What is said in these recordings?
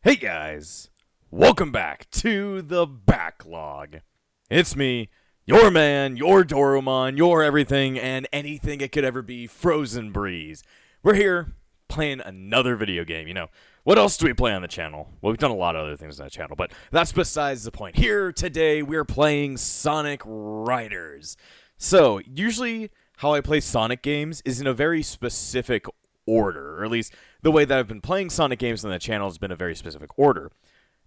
Hey guys, welcome back to the backlog. It's me, your man, your Dorumon, your everything and anything it could ever be, Frozen Breeze. We're here playing another video game. What else do we play on the channel? Well, we've done a lot of other things on the channel, but that's besides the point. Here today, we're playing Sonic Riders. So, usually how I play Sonic games is in a very specific order, or at least the way that I've been playing Sonic games on the channel has been a very specific order.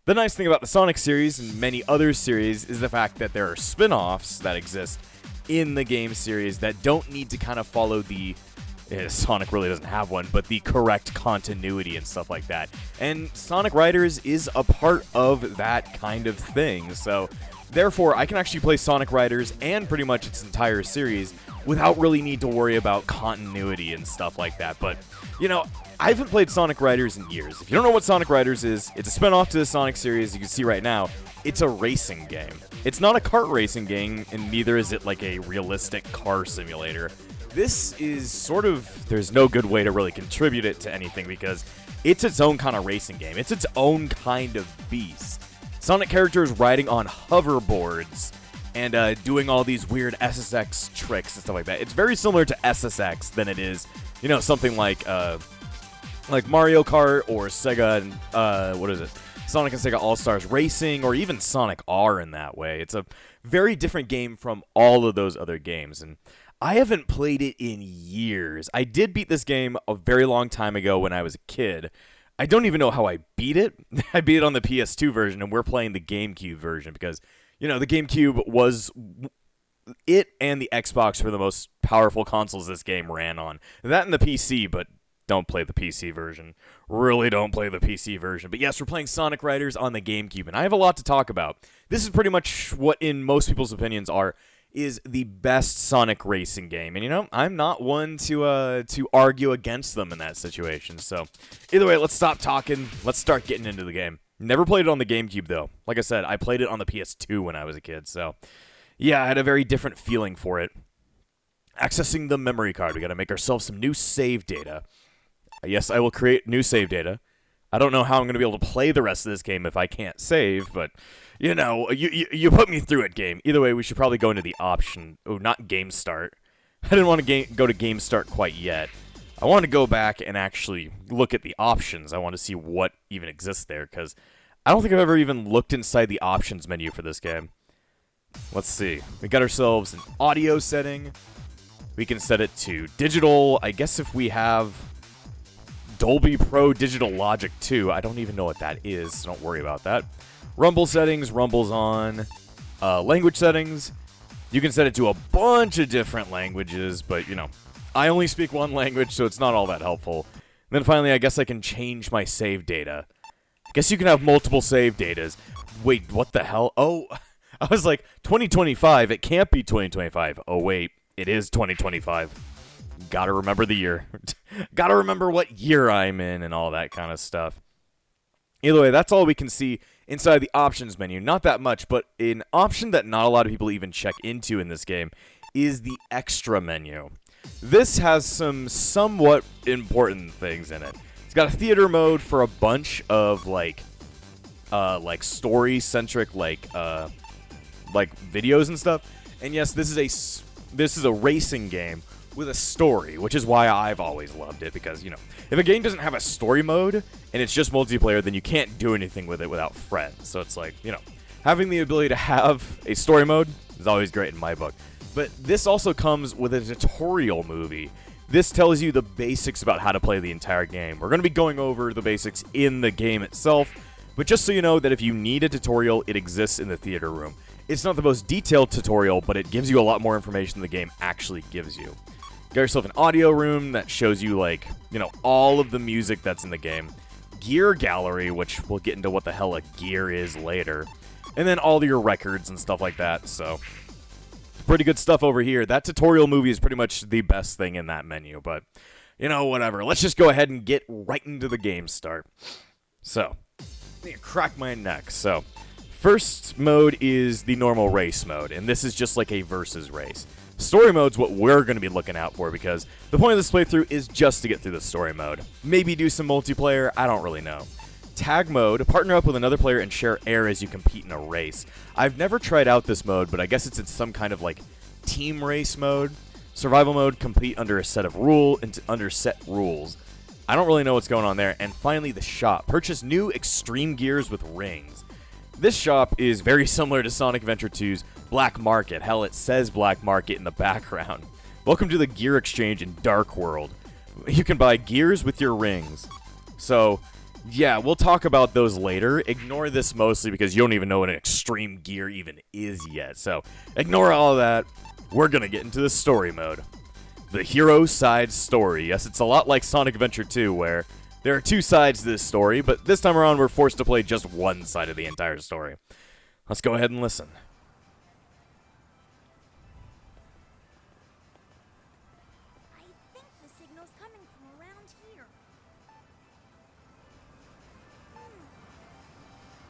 The nice thing about the Sonic series and many other series is the fact that there are spin-offs that exist in the game series that don't need to kind of follow the Sonic really doesn't have one, but the correct continuity and stuff like that. And Sonic Riders is a part of that kind of thing. So, therefore, I can actually play Sonic Riders and pretty much its entire series without really need to worry about continuity and stuff like that. But, I haven't played Sonic Riders in years. If you don't know what Sonic Riders is, it's a spin-off to the Sonic series. You can see right now, it's a racing game. It's not a kart racing game, and neither is it like a realistic car simulator. This is sort of, there's no good way to really contribute it to anything because it's its own kind of racing game. It's its own kind of beast. Sonic characters riding on hoverboards and doing all these weird SSX tricks and stuff like that. It's very similar to SSX than it is, something like Mario Kart or Sega and, Sonic and Sega All-Stars Racing, or even Sonic R in that way. It's a very different game from all of those other games, and I haven't played it in years. I did beat this game a very long time ago when I was a kid. I don't even know how I beat it. I beat it on the PS2 version, and we're playing the GameCube version because, the GameCube was... It and the Xbox were the most powerful consoles this game ran on. That and the PC, but don't play the PC version. Really don't play the PC version. But yes, we're playing Sonic Riders on the GameCube, and I have a lot to talk about. This is pretty much what, in most people's opinions, is the best Sonic racing game. And, I'm not one to argue against them in that situation. So, either way, let's stop talking. Let's start getting into the game. Never played it on the GameCube, though. Like I said, I played it on the PS2 when I was a kid. So, yeah, I had a very different feeling for it. Accessing the memory card. We got to make ourselves some new save data. Yes, I will create new save data. I don't know how I'm going to be able to play the rest of this game if I can't save, but, you put me through it, game. Either way, we should probably go into the option. Oh, not game start. I didn't want to go to game start quite yet. I want to go back and actually look at the options. I want to see what even exists there, because I don't think I've ever even looked inside the options menu for this game. Let's see. We got ourselves an audio setting. We can set it to digital. I guess if we have Dolby Pro Digital Logic 2. I don't even know what that is, so don't worry about that. Rumble settings, Rumble's on. Language settings, you can set it to a bunch of different languages, but, I only speak one language, so it's not all that helpful. And then finally, I guess I can change my save data. I guess you can have multiple save datas. Wait, what the hell? Oh, I was like, 2025, it can't be 2025. Oh, wait, it is 2025. Gotta remember the year. Gotta remember what year I'm in and all that kind of stuff. Either way, that's all we can see inside the options menu. Not that much, but an option that not a lot of people even check into in this game is the extra menu. This has some somewhat important things in it. It's got a theater mode for a bunch of like story-centric videos and stuff. And yes, this is a racing game with a story, which is why I've always loved it, because, if a game doesn't have a story mode and it's just multiplayer, then you can't do anything with it without friends. So it's like, having the ability to have a story mode is always great in my book. But this also comes with a tutorial movie. This tells you the basics about how to play the entire game. We're going to be going over the basics in the game itself, but just so you know that if you need a tutorial, it exists in the theater room. It's not the most detailed tutorial, but it gives you a lot more information than the game actually gives you. Got yourself an audio room that shows you, all of the music that's in the game. Gear gallery, which we'll get into what the hell a gear is later. And then all your records and stuff like that, so pretty good stuff over here. That tutorial movie is pretty much the best thing in that menu, but, whatever. Let's just go ahead and get right into the game start. So, I need to crack my neck. So, first mode is the normal race mode, and this is just like a versus race. Story mode's what we're going to be looking out for, because the point of this playthrough is just to get through the story mode. Maybe do some multiplayer, I don't really know. tag mode, partner up with another player and share air as you compete in a race. I've never tried out this mode, but I guess it's in some kind of like team race mode. Survival mode, compete under set rules. I don't really know what's going on there. And finally, the shop. Purchase new extreme gears with rings. This shop is very similar to Sonic Adventure 2's Black Market. Hell, it says Black Market in the background. Welcome to the gear exchange in Dark World. You can buy gears with your rings. So, yeah, we'll talk about those later. Ignore this mostly because you don't even know what an extreme gear even is yet. So, ignore all of that. We're going to get into the story mode. The hero side story. Yes, it's a lot like Sonic Adventure 2 where there are two sides to this story, but this time around we're forced to play just one side of the entire story. Let's go ahead and listen. I think the signal's coming from around here.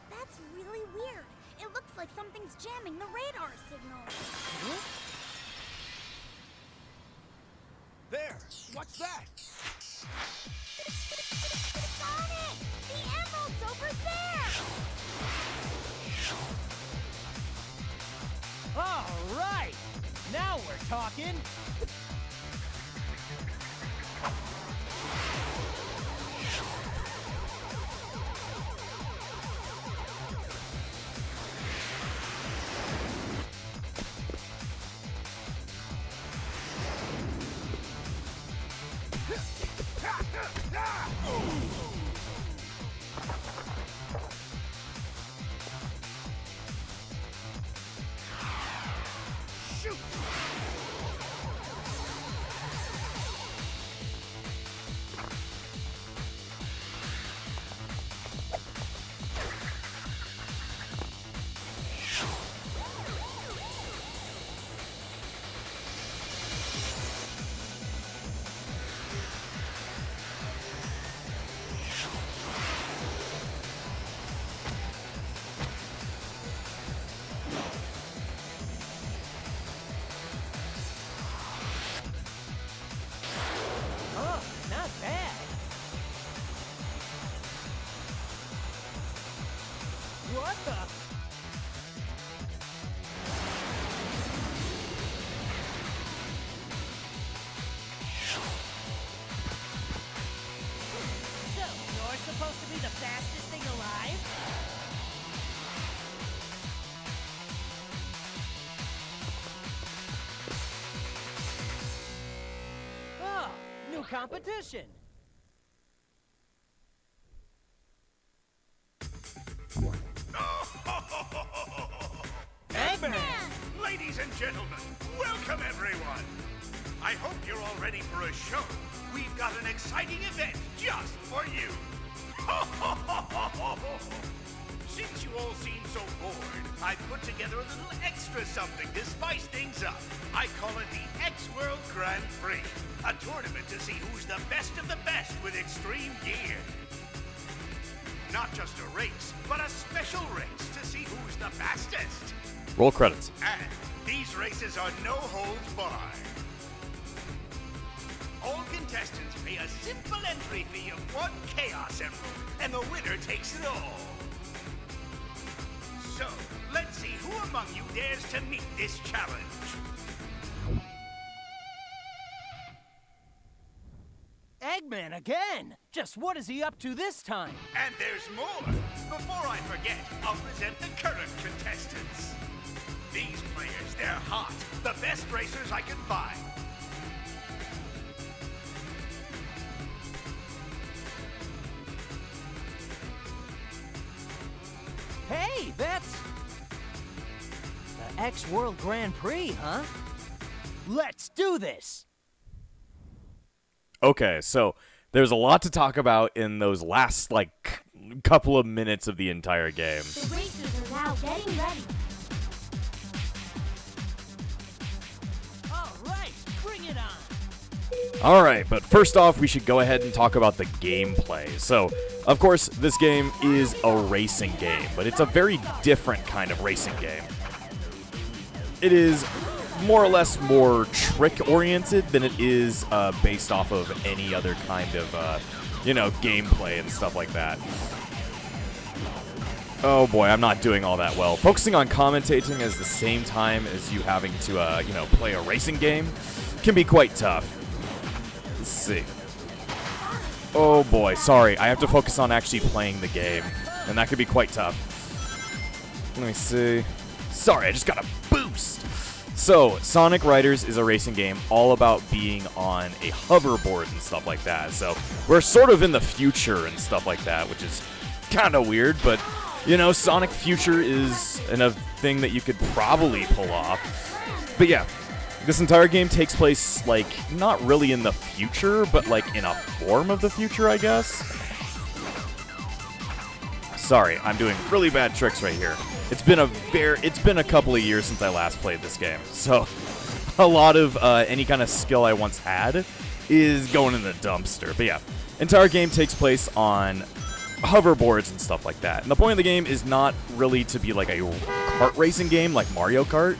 That's really weird. It looks like something's jamming the radar signal. Huh? There! What's that? Sonic! The emerald's over there! All right! Now we're talking! Shoot! Oh, not bad. What the? So, you're supposed to be the fastest thing alive? Oh, new competition. Eggman! Ladies and gentlemen, welcome everyone! I hope you're all ready for a show. We've got an exciting event just for you! Since you all seem so bored, I put together a little extra something to spice things up. I call it the X-World Grand Prix, a tournament to see who's the best of the best with extreme gear. Not just a race, but a special race to see who's the fastest. Roll credits. And these races are no holds barred. All contestants pay a simple entry fee of 1 Chaos Emerald, and the winner takes it all. So, let's see who among you dares to meet this challenge. Eggman again! Just what is he up to this time? And there's more. Before I forget, I'll present the current contestants. These players, they're hot. The best racers I can find. Hey, that's... the X-World Grand Prix, huh? Let's do this! Okay, so there's a lot to talk about in those last, like, couple of minutes of the entire game. The racers are now getting ready. All right, bring it on! Alright, but first off, we should go ahead and talk about the gameplay. So, of course, this game is a racing game, but it's a very different kind of racing game. It is more or less more trick-oriented than it is based off of any other kind of, gameplay and stuff like that. Oh boy, I'm not doing all that well. Focusing on commentating at the same time as you having to, play a racing game can be quite tough. Let's see. Oh boy, sorry. I have to focus on actually playing the game, and that could be quite tough. Let me see. Sorry, I just got a boost. So, Sonic Riders is a racing game all about being on a hoverboard and stuff like that. So, we're sort of in the future and stuff like that, which is kind of weird, but, Sonic Future is a thing that you could probably pull off. But yeah, this entire game takes place, not really in the future, but, in a form of the future, I guess. Sorry, I'm doing really bad tricks right here. It's been a couple of years since I last played this game, so a lot of any kind of skill I once had is going in the dumpster. But yeah, entire game takes place on hoverboards and stuff like that. And the point of the game is not really to be like a kart racing game like Mario Kart.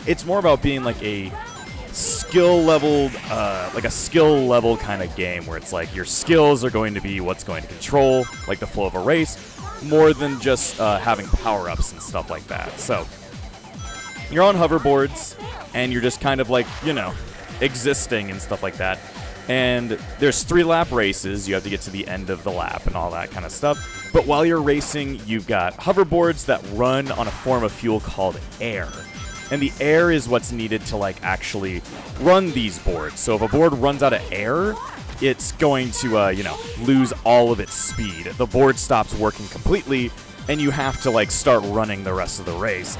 It's more about being like a skill level kind of game where it's like your skills are going to be what's going to control like the flow of a race, more than just having power-ups and stuff like that. So, you're on hoverboards, and you're just kind of existing and stuff like that. And there's 3-lap races. You have to get to the end of the lap and all that kind of stuff. But while you're racing, you've got hoverboards that run on a form of fuel called air. And the air is what's needed to, actually run these boards. So if a board runs out of air, it's going to, lose all of its speed. The board stops working completely, and you have to, start running the rest of the race.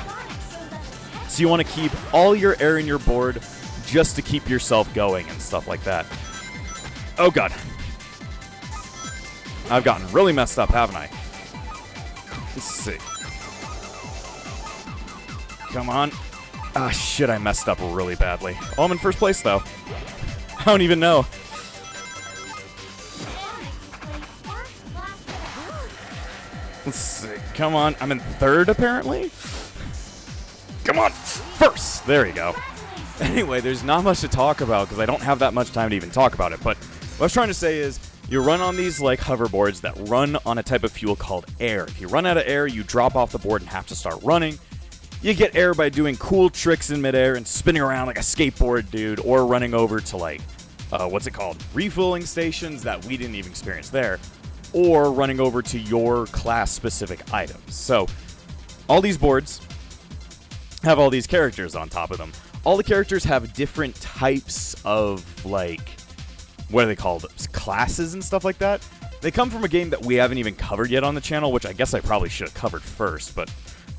So you want to keep all your air in your board just to keep yourself going and stuff like that. Oh, God. I've gotten really messed up, haven't I? Let's see. Come on. Ah, shit, I messed up really badly. Oh, I'm in first place, though. I don't even know. Let's see. Come on. I'm in third, apparently? Come on. First. There you go. Anyway, there's not much to talk about because I don't have that much time to even talk about it. But what I was trying to say is you run on these hoverboards that run on a type of fuel called air. If you run out of air, you drop off the board and have to start running. You get air by doing cool tricks in midair and spinning around like a skateboard dude, or running over to refueling stations that we didn't even experience there, or running over to your class-specific items. So, all these boards have all these characters on top of them. All the characters have different types of, what are they called? Classes and stuff like that. They come from a game that we haven't even covered yet on the channel, which I guess I probably should have covered first, but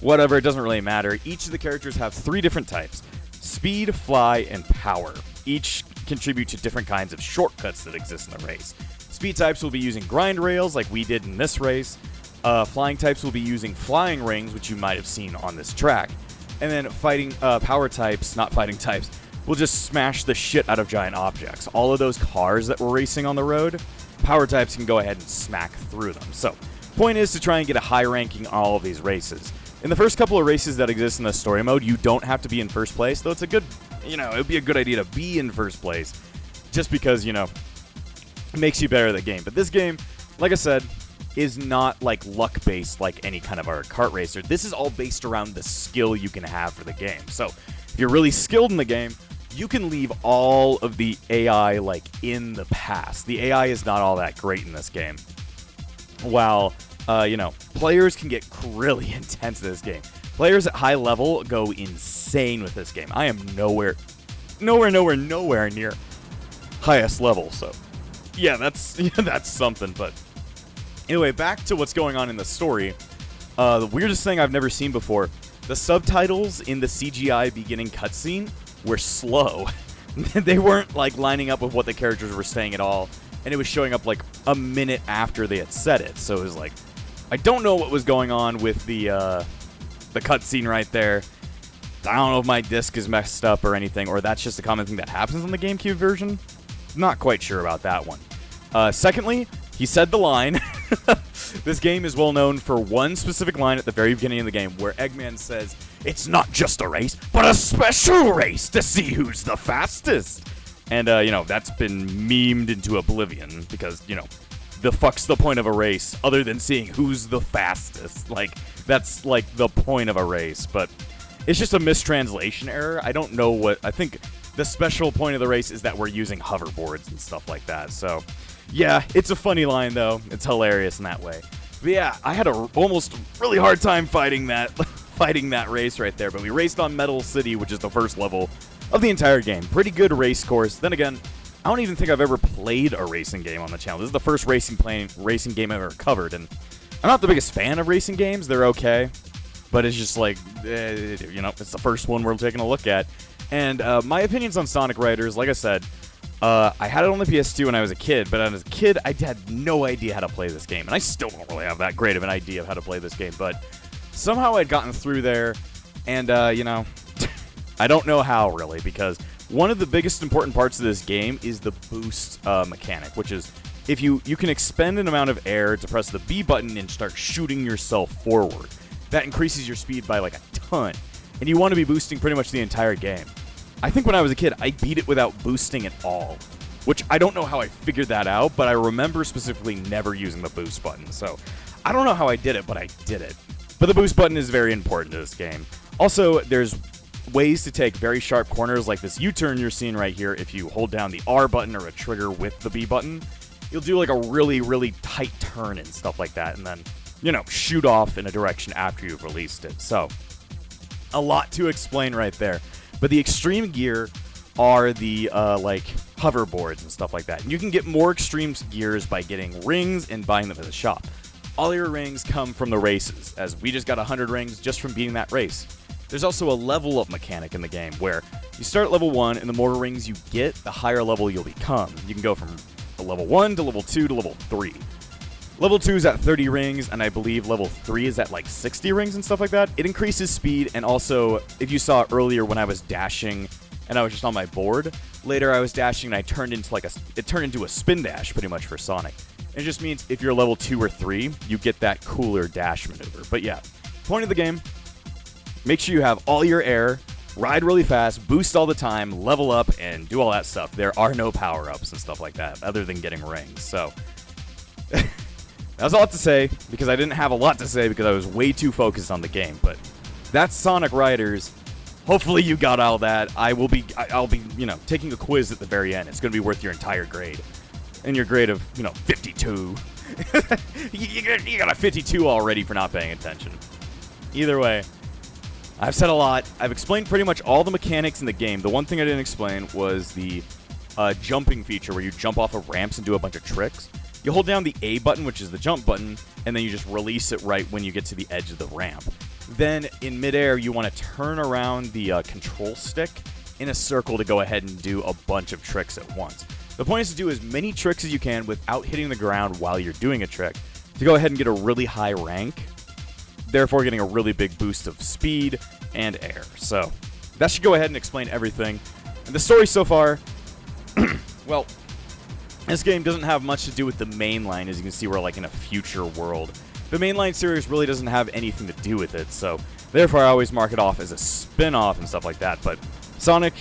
whatever, it doesn't really matter. Each of the characters have 3 different types: speed, fly, and power. Each contribute to different kinds of shortcuts that exist in the race. Speed types will be using grind rails like we did in this race. Flying types will be using flying rings, which you might have seen on this track. And then power types, not fighting types, will just smash the shit out of giant objects. All of those cars that were racing on the road, power types can go ahead and smack through them. So, point is to try and get a high ranking on all of these races. In the first couple of races that exist in the story mode, you don't have to be in first place, though it's a good, it would be a good idea to be in first place, just because, it makes you better at the game. But this game, like I said, is not luck-based like any kind of a kart racer. This is all based around the skill you can have for the game. So, if you're really skilled in the game, you can leave all of the AI in the past. The AI is not all that great in this game. While players can get really intense in this game. Players at high level go insane with this game. I am nowhere near highest level, so yeah, that's something. But anyway, back to what's going on in the story. The weirdest thing I've never seen before, the subtitles in the CGI beginning cutscene were slow. They weren't lining up with what the characters were saying at all, and it was showing up a minute after they had said it. So it was I don't know what was going on with the cutscene right there. I don't know if my disc is messed up or anything, or that's just a common thing that happens on the GameCube version. Not quite sure about that one. Secondly, he said the line. This game is well known for one specific line at the very beginning of the game where Eggman says, "It's not just a race, but a special race to see who's the fastest." And, that's been memed into oblivion because, the fuck's the point of a race other than seeing who's the fastest? That's like the point of a race, but it's just a mistranslation error. I don't know what... I think the special point of the race is that we're using hoverboards and stuff like that. So, yeah, it's a funny line, though. It's hilarious in that way. But yeah, I had a almost really hard time fighting that fighting that race right there. But we raced on Metal City, which is the first level of the entire game. Pretty good race course. Then again, I don't even think I've ever played a racing game on the channel. This is the first racing game I've ever covered, and I'm not the biggest fan of racing games. They're okay, but it's just like, you know, it's the first one we're taking a look at. And my opinions on Sonic Riders, like I said, I had it on the PS2 when I was a kid, but as a kid, I had no idea how to play this game, and I still don't really have that great of an idea of how to play this game, but somehow I'd gotten through there, and, you know, I don't know how, really, because one of the biggest important parts of this game is the boost mechanic, which is if you can expend an amount of air to press the B button and start shooting yourself forward. That increases your speed by like a ton, and you want to be boosting pretty much the entire game. I think when I was a kid, I beat it without boosting at all, which I don't know how I figured that out, but I remember specifically never using the boost button, so I don't know how I did it, but I did it. But the boost button is very important to this game. Also, there's ways to take very sharp corners like this U-turn you're seeing right here. If you hold down the R button or a trigger with the B button, you'll do like a really, really tight turn and stuff like that, and then, you know, shoot off in a direction after you've released it. So, a lot to explain right there. But the extreme gear are the, like, hoverboards and stuff like that. And you can get more extreme gears by getting rings and buying them at the shop. All your rings come from the races, as we just got 100 rings just from beating that race. There's also a level up mechanic in the game where you start at level 1, and the more rings you get, the higher level you'll become. You can go from level 1 to level 2 to level 3. Level 2 is at 30 rings, and I believe level 3 is at like 60 rings and stuff like that. It increases speed, and also, if you saw earlier when I was dashing and I was just on my board, later I was dashing and I turned into like it turned into a spin dash pretty much for Sonic. It just means if you're level 2 or 3, you get that cooler dash maneuver. But yeah, point of the game, make sure you have all your air, ride really fast, boost all the time, level up, and do all that stuff. There are no power-ups and stuff like that, other than getting rings. So, that's all I have to say, because I didn't have a lot to say because I was way too focused on the game. But that's Sonic Riders. Hopefully you got all that. I'll be, you know, taking a quiz at the very end. It's going to be worth your entire grade. And your grade of, you know, 52. you got a 52 already for not paying attention. Either way, I've said a lot. I've explained pretty much all the mechanics in the game. The one thing I didn't explain was the jumping feature where you jump off of ramps and do a bunch of tricks. You hold down the A button, which is the jump button, and then you just release it right when you get to the edge of the ramp. Then, in midair, you want to turn around the control stick in a circle to go ahead and do a bunch of tricks at once. The point is to do as many tricks as you can without hitting the ground while you're doing a trick, to go ahead and get a really high rank, therefore getting a really big boost of speed and air. So, that should go ahead and explain everything. And the story so far, well, this game doesn't have much to do with the main line, as you can see we're like in a future world. The mainline series really doesn't have anything to do with it, so therefore I always mark it off as a spin-off and stuff like that. But Sonic,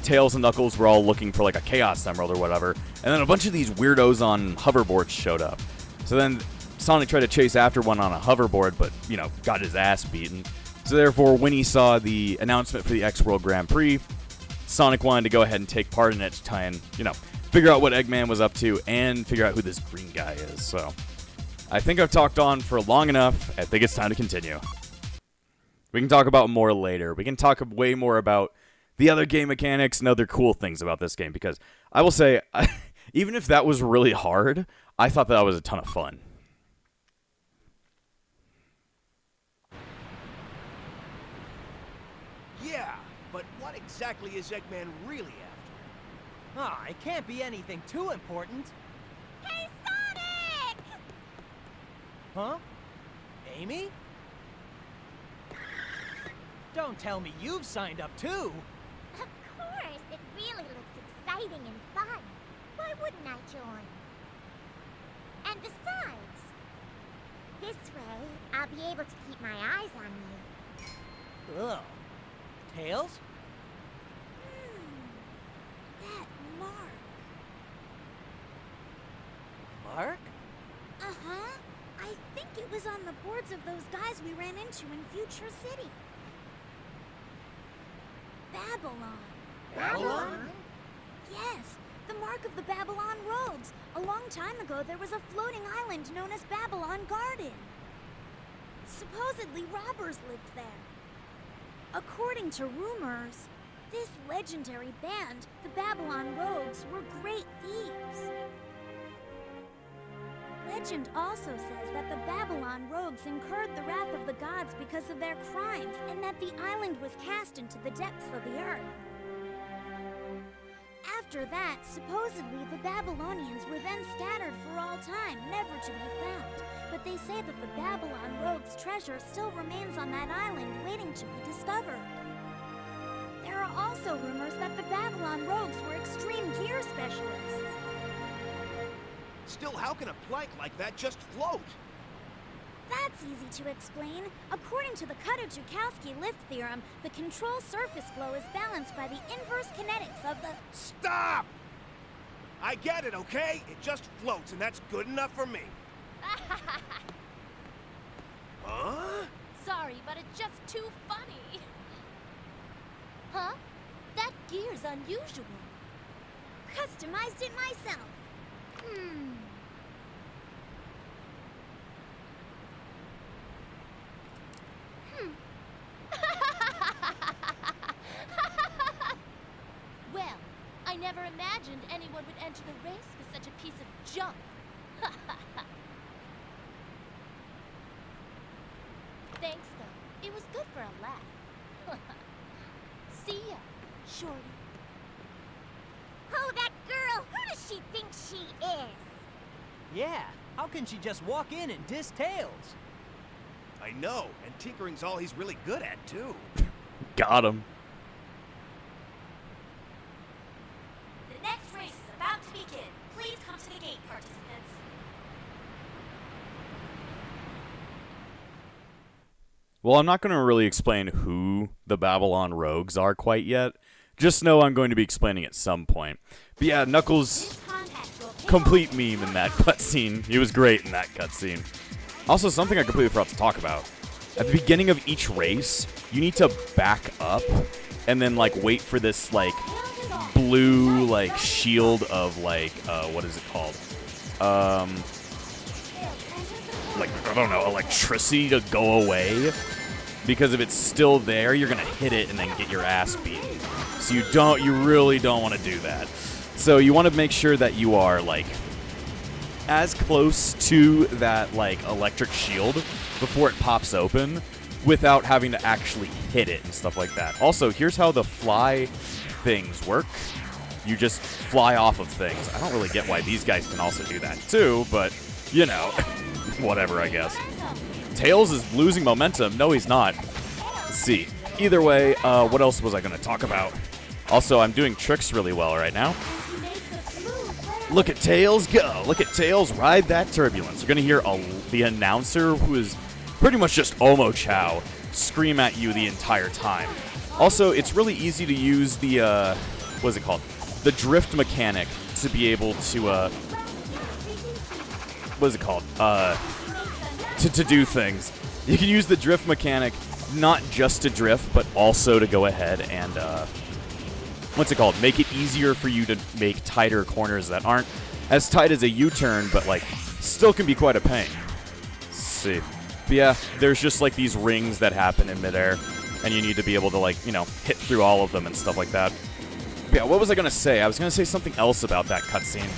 Tails, and Knuckles were all looking for like a Chaos Emerald or whatever, and then a bunch of these weirdos on hoverboards showed up. So then Sonic tried to chase after one on a hoverboard, but, you know, got his ass beaten. So therefore, when he saw the announcement for the X World Grand Prix, Sonic wanted to go ahead and take part in it to try and, you know, figure out what Eggman was up to and figure out who this green guy is. So I think I've talked on for long enough. I think it's time to continue. We can talk about more later. We can talk way more about the other game mechanics and other cool things about this game, because I will say, even if that was really hard, I thought that was a ton of fun. Yeah, but what exactly is Eggman really after? Ah, it can't be anything too important. Hey, Sonic! Huh? Amy? Don't tell me you've signed up too. Of course, it really looks exciting and fun. Why wouldn't I join? And besides, this way, I'll be able to keep my eyes on you. Ugh. Tails? That mark. Mark? Uh-huh. I think It was on the boards of those guys we ran into in Future City. Babylon. Babylon? Yes, the mark of the Babylon rogues. A long time ago, there was a floating island known as Babylon Garden. Supposedly, robbers lived there. According to rumors, this legendary band, the Babylon Rogues, were great thieves. Legend also says that the Babylon Rogues incurred the wrath of the gods because of their crimes, and that the island was cast into the depths of the earth. After that, supposedly the Babylonians were then scattered for all time, never to be found. But they say that the Babylon Rogues' treasure still remains on that island, waiting to be discovered. There are also rumors that the Babylon Rogues were extreme gear specialists. Still, how can a plank like that just float? That's easy to explain. According to the Kutta-Joukowski lift theorem, the control surface flow is balanced by the inverse kinetics of the... Stop! I get it, okay? It just floats, and that's good enough for me. Huh? Sorry, but it's just too funny. Huh? That gear's unusual. Customized it myself. Well, I never imagined anyone would enter the race with such a piece of junk. Thanks, though. It was good for a laugh. See ya, Shorty. Oh, that girl! Who does she think she is? Yeah, how can she just walk in and diss Tails? I know, and tinkering's all he's really good at, too. Got him. The next race is about to begin. Please come to the gate, participants. Well, I'm not going to really explain who the Babylon Rogues are quite yet. Just know I'm going to be explaining at some point. But yeah, Knuckles, complete meme in that cutscene. He was great in that cutscene. Also, something I completely forgot to talk about. At the beginning of each race, you need to back up and then, like, wait for this, like, blue, like, shield of, like, what is it called? Like, I don't know, electricity to go away. Because if it's still there, you're gonna hit it and then get your ass beaten. So you really don't want to do that. So you want to make sure that you are, like, as close to that, like, electric shield before it pops open without having to actually hit it and stuff like that. Also, here's how the fly things work. You just fly off of things. I don't really get why these guys can also do that too, but, you know, whatever, I guess. Tails is losing momentum. No, he's not. Let's see. Either way, what else was I going to talk about? Also, I'm doing tricks really well right now. Look at Tails go. Look at Tails ride that turbulence. You're going to hear the announcer, who is pretty much just Omo Chow, scream at you the entire time. Also, it's really easy to use the, what is it called? The drift mechanic to be able to, what is it called? To do things. You can use the drift mechanic not just to drift, but also to go ahead and, what's it called? Make it easier for you to make tighter corners that aren't as tight as a U-turn, but, like, still can be quite a pain. Let's see. But yeah, there's just, like, these rings that happen in midair, and you need to be able to, like, you know, hit through all of them and stuff like that. But yeah, what was I going to say? I was going to say something else about that cutscene.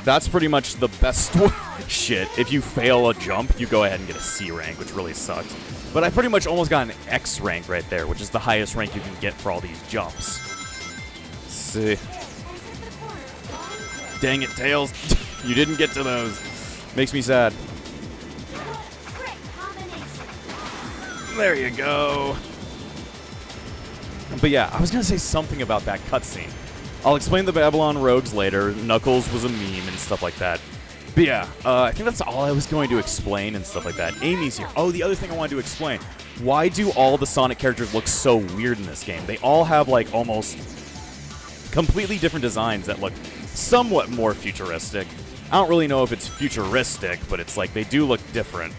That's pretty much the best shit. If you fail a jump, you go ahead and get a C rank, which really sucks. But I pretty much almost got an X rank right there, which is the highest rank you can get for all these jumps. Let's see. Dang it, Tails. You didn't get to those. Makes me sad. There you go. But yeah, I was going to say something about that cutscene. I'll explain the Babylon Rogues later. Knuckles was a meme and stuff like that. But yeah, I think that's all I was going to explain and stuff like that. Amy's here. Oh, the other thing I wanted to explain. Why do all the Sonic characters look so weird in this game? They all have, like, almost completely different designs that look somewhat more futuristic. I don't really know if it's futuristic, but it's like they do look different.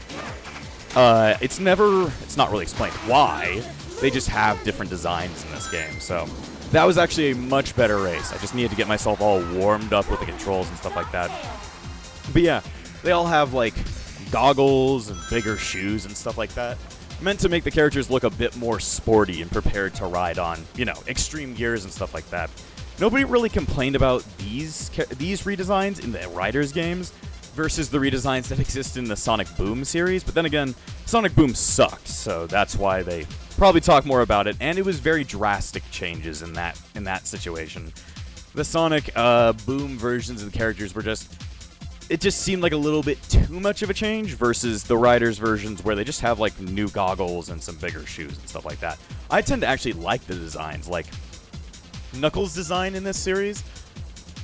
It's not really explained why. They just have different designs in this game, so that was actually a much better race. I just needed to get myself all warmed up with the controls and stuff like that. But yeah, they all have like goggles and bigger shoes and stuff like that, meant to make the characters look a bit more sporty and prepared to ride on, you know, extreme gears and stuff like that. Nobody really complained about these redesigns in the Riders games versus the redesigns that exist in the Sonic Boom series, but then again, Sonic Boom sucked, so that's why they probably talk more about it, and it was very drastic changes in that situation. The Sonic Boom versions of the characters were it just seemed like a little bit too much of a change versus the Riders versions where they just have like new goggles and some bigger shoes and stuff like that. I tend to actually like the designs, like Knuckles' design in this series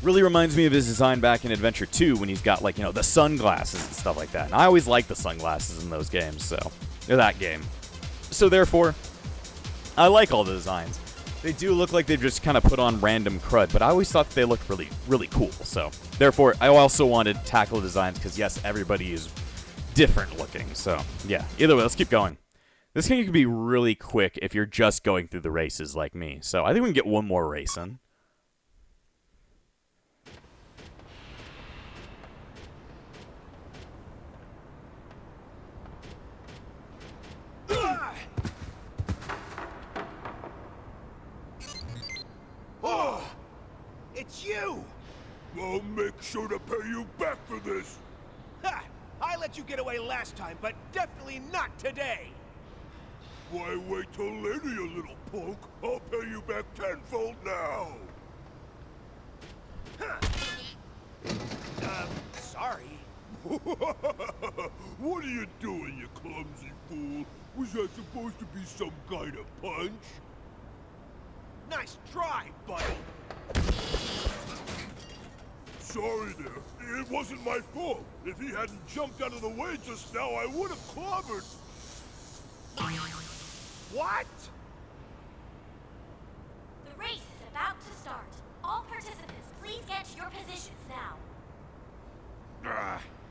really reminds me of his design back in Adventure 2 when he's got, like, you know, the sunglasses and stuff like that. And I always like the sunglasses in those games, so, or that game. So therefore, I like all the designs. They do look like they've just kind of put on random crud, but I always thought they looked really, really cool. So therefore, I also wanted to tackle designs because, yes, everybody is different looking. So, yeah, either way, let's keep going. This game can be really quick if you're just going through the races like me. So I think we can get one more race in. Oh, it's you! I'll make sure to pay you back for this. Ha! I let you get away last time, but definitely not today! Why wait till later, you little punk? I'll pay you back tenfold now. Sorry. What are you doing, you clumsy fool? Was that supposed to be some kind of punch? Nice try, buddy! Sorry there. It wasn't my fault. If he hadn't jumped out of the way just now, I would have clobbered. What? The race is about to start. All participants, please get to your positions now.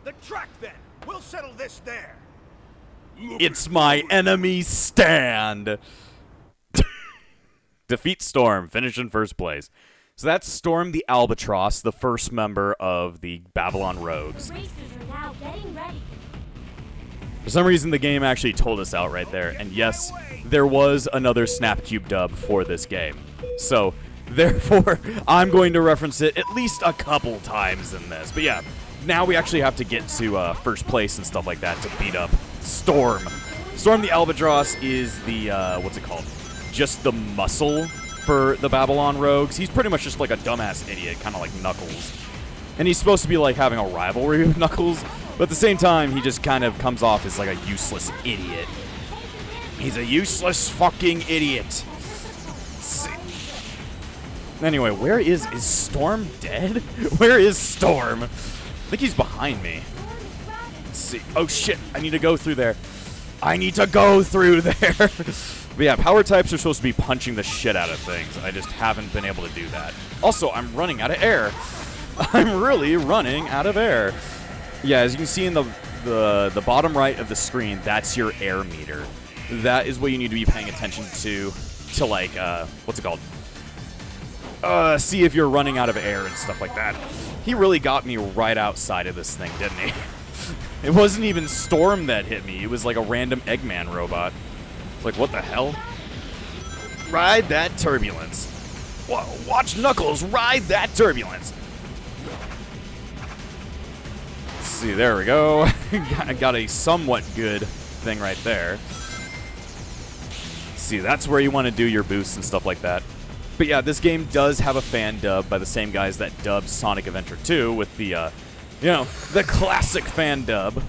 The track, then. We'll settle this there. Look It's at my you. enemy stand. Defeat Storm, finish in first place. So that's Storm the Albatross, the first member of the Babylon Rogues. The races are now getting ready. For some reason, the game actually told us out right there. And yes, there was another Snapcube dub for this game. So, therefore, I'm going to reference it at least a couple times in this. But yeah, now we actually have to get to first place and stuff like that to beat up Storm. Storm the Albatross is the, what's it called? Just the muscle for the Babylon Rogues. He's pretty much just like a dumbass idiot, kind of like Knuckles. And he's supposed to be like having a rivalry with Knuckles, but at the same time, he just kind of comes off as like a useless idiot. He's a useless fucking idiot. Anyway, where is Storm dead? Where is Storm? I think he's behind me. Let's see. Oh shit, I need to go through there. I need to go through there. But yeah, power types are supposed to be punching the shit out of things. I just haven't been able to do that. Also, I'm running out of air. I'm really running out of air. Yeah, as you can see in the bottom right of the screen, that's your air meter. That is what you need to be paying attention to like, what's it called? See if you're running out of air and stuff like that. He really got me right outside of this thing, didn't he? It wasn't even Storm that hit me. It was like a random Eggman robot. Like, what the hell? Ride that turbulence. Watch Knuckles ride that turbulence. Let's see, there we go. I got a somewhat good thing right there. See, that's where you want to do your boosts and stuff like that. But yeah, this game does have a fan dub by the same guys that dubbed Sonic Adventure 2 with the, you know, the classic fan dub.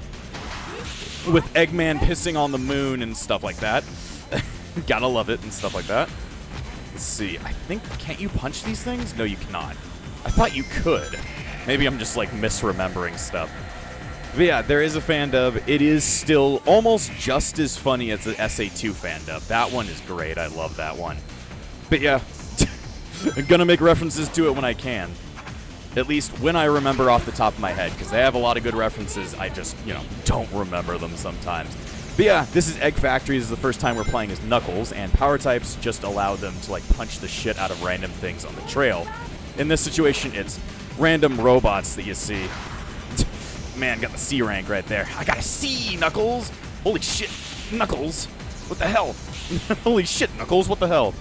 With Eggman pissing on the moon and stuff like that. Gotta love it and stuff like that. Let's see. I think, can't you punch these things? No, you cannot. I thought you could. Maybe I'm just like misremembering stuff. But yeah, there is a fan dub. It is still almost just as funny as the SA2 fan dub. That one is great. I love that one. But yeah, I'm gonna make references to it when I can. At least when I remember off the top of my head, because they have a lot of good references. I just, don't remember them sometimes. But yeah, this is Egg Factory. This is the first time we're playing as Knuckles, and power types just allow them to, like, punch the shit out of random things on the trail. In this situation, it's random robots that you see. Man, got the C rank right there. I got a C, Knuckles! Holy shit, Knuckles! What the hell? Holy shit, Knuckles, what the hell?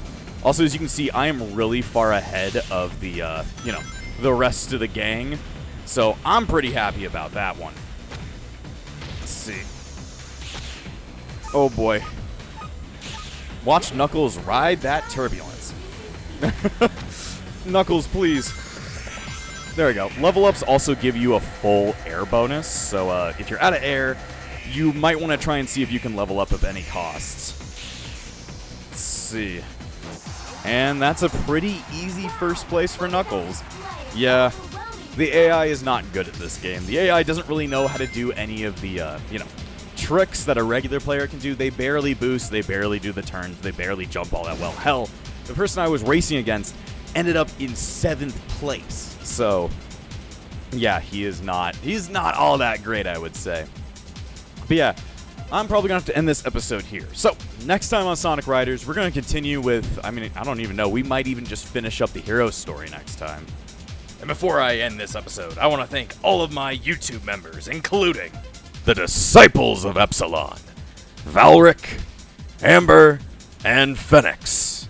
Also, as you can see, I am really far ahead of the, the rest of the gang. So, I'm pretty happy about that one. Let's see. Oh boy. Watch Knuckles ride that turbulence. Knuckles, please. There we go. Level ups also give you a full air bonus, so if you're out of air, you might want to try and see if you can level up at any costs. Let's see. And that's a pretty easy first place for Knuckles. Yeah, the AI is not good at this game. The AI doesn't really know how to do any of the, tricks that a regular player can do. They barely boost, they barely do the turns, they barely jump all that well. Hell, the person I was racing against ended up in 7th place. So, yeah, he's not all that great, I would say. But yeah, I'm probably going to have to end this episode here. So, next time on Sonic Riders, we're going to continue with, I don't even know, we might even just finish up the hero story next time. And before I end this episode, I want to thank all of my YouTube members, including the Disciples of Epsilon, Valric, Amber, and Phoenix.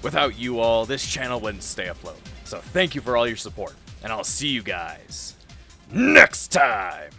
Without you all, this channel wouldn't stay afloat. So thank you for all your support, and I'll see you guys next time!